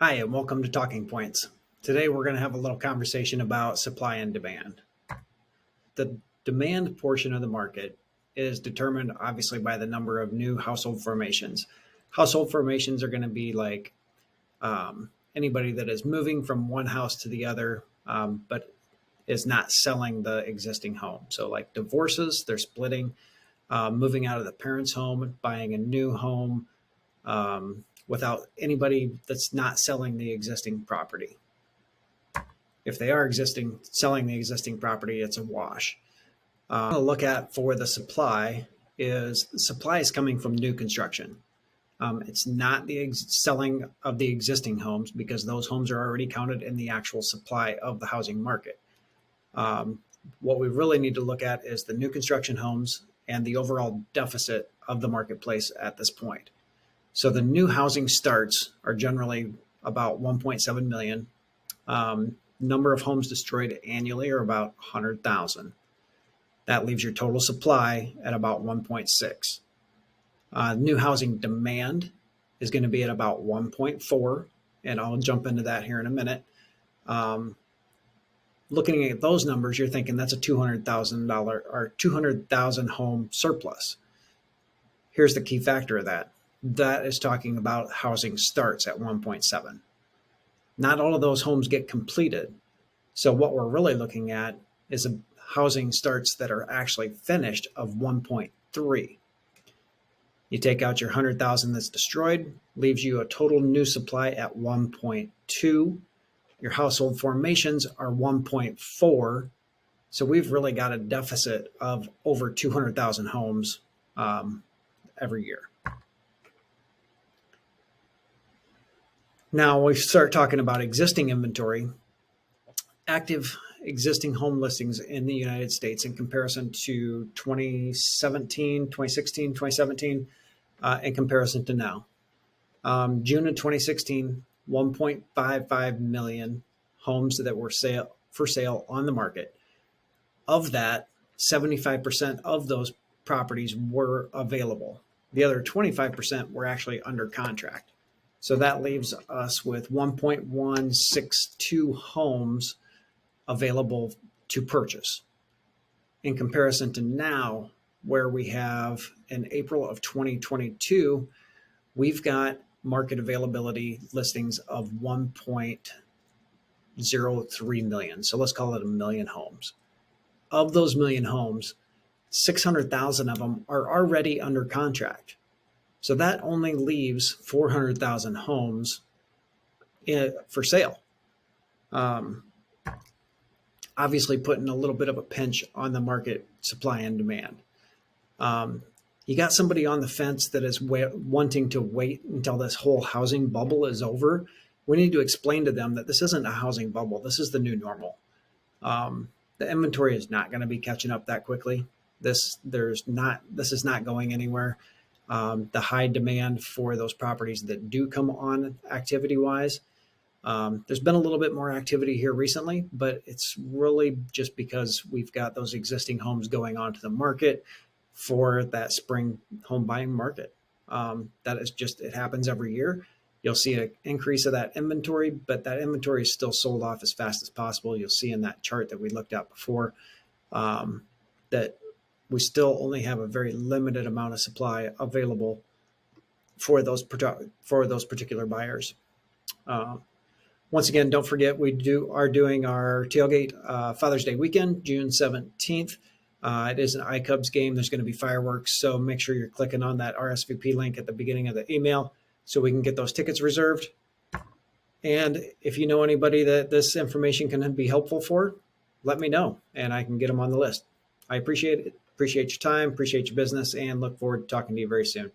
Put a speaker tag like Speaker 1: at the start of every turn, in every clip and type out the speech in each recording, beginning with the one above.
Speaker 1: Hi, and welcome to Talking Points. Today, we're going to have a little conversation about supply and demand. The demand portion of the market is determined obviously by the number of new household formations. Household formations are going to be like anybody that is moving from one house to the other, but is not selling the existing home. So, like divorces, they're splitting, moving out of the parents' home, buying a new home, without anybody that's not selling the existing property. If they are selling the existing property, it's a wash. To look at for the supply is coming from new construction. It's not the selling of the existing homes because those homes are already counted in the actual supply of the housing market. What we really need to look at is the new construction homes and the overall deficit of the marketplace at this point. So the new housing starts are generally about 1.7 million. Number of homes destroyed annually are about 100,000. That leaves your total supply at about 1.6. New housing demand is going to be at about 1.4, and I'll jump into that here in a minute. Looking at those numbers, you're thinking that's a $200,000 or 200,000 home surplus. Here's the key factor of that. That is talking about housing starts at 1.7. Not all of those homes get completed. So what we're really looking at is a housing starts that are actually finished of 1.3. You take out your 100,000 that's destroyed, leaves you a total new supply at 1.2. Your household formations are 1.4. So we've really got a deficit of over 200,000 homes every year. Now we start talking about existing inventory. Active existing home listings in the United States in comparison to 2017, 2016, 2017, in comparison to now. June of 2016, 1.55 million homes that were for sale on the market. Of that, 75% of those properties were available. The other 25% were actually under contract. So that leaves us with 1.162 homes available to purchase. In comparison to now, where we have in April of 2022, we've got market availability listings of 1.03 million. So let's call it a million homes. Of those million homes, 600,000 of them are already under contract. So that only leaves 400,000 homes for sale. Obviously putting a little bit of a pinch on the market supply and demand. You got somebody on the fence that is wanting to wait until this whole housing bubble is over. We need to explain to them that this isn't a housing bubble. This is the new normal. The inventory is not going to be catching up that quickly. This is not going anywhere. The high demand for those properties that do come on activity wise. There's been a little bit more activity here recently, but it's really just because we've got those existing homes going onto the market for that spring home buying market. That is just, it happens every year. You'll see an increase of that inventory, but that inventory is still sold off as fast as possible. You'll see in that chart that we looked at before that we still only have a very limited amount of supply available for those particular buyers. Once again, don't forget we are doing our tailgate Father's Day weekend, June 17th. It is an iCubs game. There's going to be fireworks, so make sure you're clicking on that RSVP link at the beginning of the email so we can get those tickets reserved. And if you know anybody that this information can be helpful for, let me know and I can get them on the list. I appreciate it. Appreciate your time, appreciate your business, and look forward to talking to you very soon.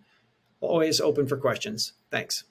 Speaker 1: Always open for questions. Thanks.